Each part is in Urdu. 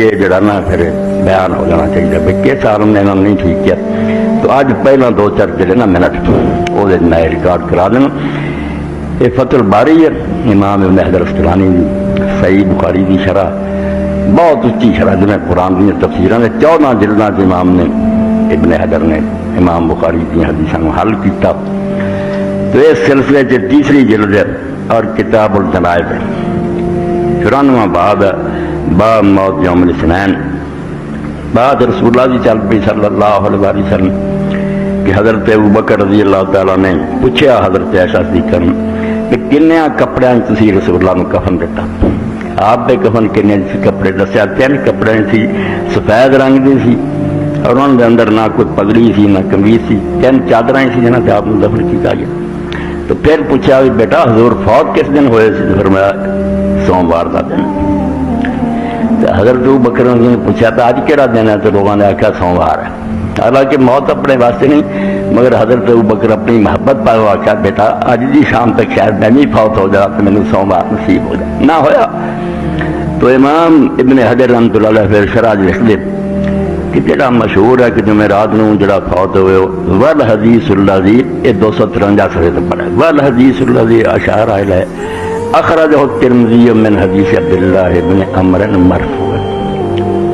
یہ جڑا نا پھر بیان ہو جانا چاہیے بھائی کس عالم نے انہوں نے نہیں ٹھیک کیا. تو اج پہلا 2-4 جڑے نا منٹ وہ میں ریکارڈ کرا دینا. یہ فتح الباری ہے امام ابن حجر اسقلانی دی صحیح بخاری دی شرح بہت اچھی شرح جنہیں قرآن دی تفسیراں نے 14 جلداں امام نے ابن حجر نے امام بخاری دی حدیثاں کو حل کیتا. تو اس سلسلے سے تیسری جلد ہے اور کتاب الجنائز ہے. 94 باب باب موت یوم الاثنین. بعد رسول اللہ چل پی صلی اللہ علیہ وسلم کہ حضرت ابوبکر رضی اللہ تعالیٰ نے پوچھا حضرت عائشہ صدیقہ کہ کنیا کپڑے تسی رسول اللہ نے کفن دیتا. آپ دے کفن کنے کپڑے دسیا 3 کپڑے سی سفید رنگ دی سی اور انہوں نے اندر نہ کوئی پگڑی سی نہ قمیض سی 3 چادریں سی جنہاں تے آپ نے دفن کیا گیا. تو پھر پوچھا بھی بیٹا حضور فوت کس دن ہوئے سی؟ فرمایا سوموار کا دن. حضرت ابوبکر نے پوچھا تھا آج کہڑا دن ہے؟ تو لوگوں نے آخیا سوموار ہے. حالانکہ موت اپنے واسطے نہیں مگر حضرت ابوبکر اپنی محبت پر آخیا بیٹا اج دی شام تک شاید میں بھی فوت ہو جا تو مینوں سوموار نصیب ہو جائے. نہ ہویا تو امام ابن حجر رحمۃ اللہ علیہ پھر شرح لکھ دے کہ جڑا مشہور ہے کہ جمعرات نوں جڑا فوت ہوئے والحدیث الذی یہ 253 صفحے تے پڑھا والحدیث الذی اشار الیہ اخرجہ الترمذی من حدیث عبداللہ بن عمرو مرفوع.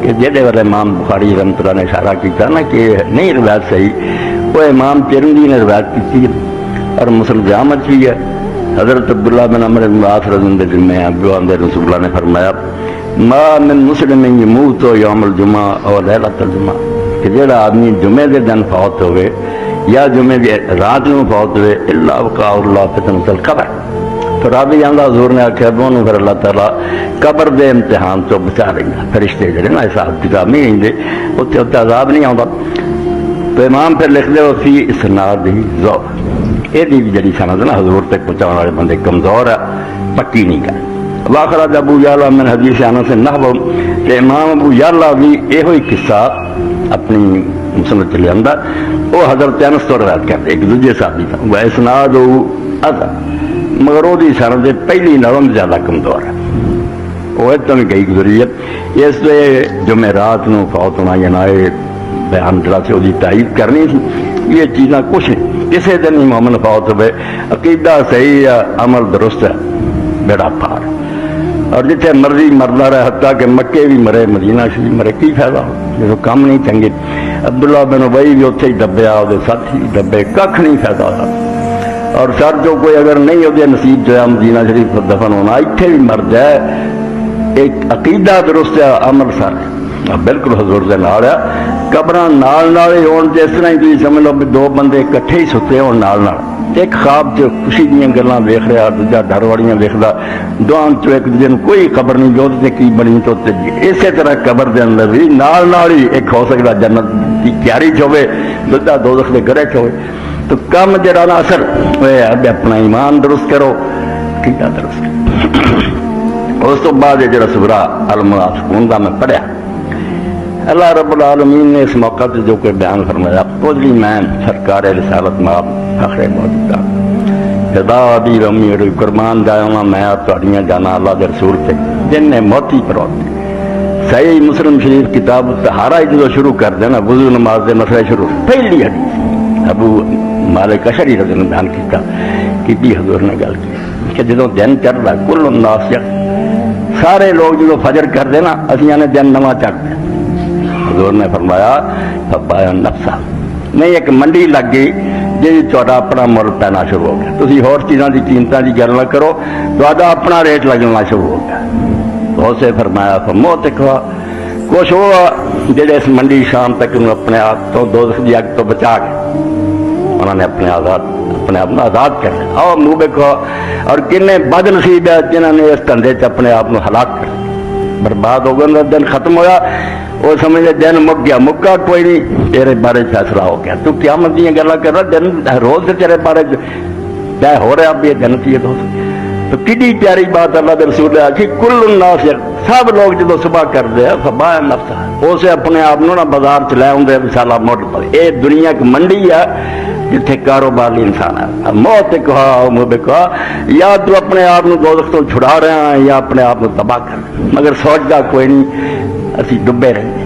کہ جہدے والے امام بخاری رحمۃ اللہ نے اشارہ کیتا نا کہ نہیں روایت صحیح وہ امام ترمذی نے روایت کی اور مسلم احمد بھی ہے. حضرت عبداللہ بن عمرو بن العاص رضی اللہ عنہ میں ابو عمر رسول اللہ نے فرمایا ما من مسلم یموت یوم الجمعہ اور لیلۃ الجمعہ کہ جڑا آدمی جمعے دے دن فوت ہوئے یا جمعے دی رات میں فوت ہوئے الا وقع اللہ فتنۃ القبر. تو راوی آندا حضور نے آخیا بونو پھر اللہ تعالیٰ قبر دے امتحان تو بچا لیں گا. فرشتے جڑے نا حساب کتاب نہیں رہندے اتنے عذاب نہیں آتا. تو امام پھر لکھ دے فی اسناد ہی ذوق یہ بھی جڑی سند نا حضور تک پہنچانے والے بندے کمزور ہے پکی نہیں کر. واخرج ابو یعلا من حدیث انس نحو کہ امام ابو یعلا بھی یہ قصہ اپنی مسند چلے آندا وہ حضرت انس تو روایت کرتے ایک دوسرے صحابی تھا وہ اسناد اذا مگر وہ سند پہلی نرم زیادہ کمزور ہے. وہ اتنا گئی گزری ہے اس لیے جمعرات نو فوت ہونا یا نہ بیان جڑا سے وہ تائید کرنی تھی یہ چیزاں کچھ نہیں. کسی دن ہی مومن فوت ہوئے عقیدہ صحیح ہے عمل درست ہے بیڑا پار اور جتنے مرضی مردا رہے حتیٰ کہ مکے بھی مرے مدینہ شریف مرے کی فائدہ ہو جب کام نہیں چنگے. عبداللہ بن ابی بھی اتنے ہی دبیا وہ ساتھی دبے کھ نہیں فائدہ ہوتا. اور سر جو کوئی اگر نہیں وہ نصیب جو ہے مدینہ شریف دفن ہونا اتنے بھی مر جائے ایک عقیدہ درست ہے عمل سارے بالکل حضور سے نال ہے. قبراں نال نال ہی ہون جس طرح ہی تھی سمجھ لو بھی 2 بندے کٹھے ہی ستے ہون نال نال ایک خواب چ خوشی دیاں گلاں ویکھ رہا دوجا ڈر والیاں ویکھدا دعاں چ ایک دوجے نوں کوئی خبر نہیں جو تے کی بنی تو اسی طرح قبر دے اندر بھی نال نال ہی ایک ہو سکدا جنت دی تیاری چ ہوے دوجا دوزخ دے گھرے چ ہوے. تو کم جڑا نا اثر ہوئے اپنا ایمان درست کرو کیتا درست کرو. اس تو بعد جڑا سورہ المنافقون دا میں پڑھیا اللہ رب العالمین نے اس موقع سے جو کہ بیان فرمایا خود بھی میں سرکار رسالت ماب فخر موجودہ خدا ابی رمی اور قربان جاؤں میں تھوڑیاں جانا اللہ کے رسول سے جن نے موتی پروتی. صحیح مسلم شریف کتاب طہارہ جو شروع کر دینا وضو نماز دے مسئلہ شروع پہلی حدیث ابو مالک اشعری رضی اللہ عنہ بیان کیتا کہ بھی حضور نے گل کی کہ جدوں دن چڑھدا کل الناس سارے لوگ جدوں فجر کر دینا اسیاں نے دن نواں چڑھدا حضور نے فرمایا فبایا نفسا نہیں ایک منڈی لگ گئی جی تا اپنا مل پینا شروع ہو گیا. تھی ہور چیزاں کی قیمتوں کی گل نہ کرو تا اپنا ریٹ لگنا شروع ہو گیا. بہت سے فرمایا موت کھوا کچھ وہ جڑے اس منڈی شام تک اپنے آپ تو دوزخ کی اگ تو بچا کے انہوں نے اپنے آپ کو آزاد کر لیا. آؤ منہ دیکھو اور کنے بد نصیب ہے جنہوں نے اس دھندے چ اپنے آپ کو ہلاک کر برباد ہو گیا. دن ختم ہوا وہ سمجھے دن مک گیا مکا کوئی نہیں تیرے بارے فیصلہ ہو گیا. تو قیامت دیا گلا کر رہا دن روز تیرے بارے طے ہو رہا بھی جنتی ہے دوست. تو کتنی پیاری بات اللہ کے رسول نے آخی کل الناس سب لوگ جدو صبح کرتے ہیں فبایا نفسا اسے اپنے آپ نہ بازار چ لے آدھے مثالا مٹ پر یہ دنیا ایک منڈی ہے جتنے کاروباری انسان ہے. موت کہا یا تو اپنے آپ دوزخ تو چھڑا رہا ہے یا اپنے آپ کو تباہ کر مگر سوچتا کوئی نہیں ਅਸੀਂ ਡੁੱਬੇ ਰਹਿੰਦੇ।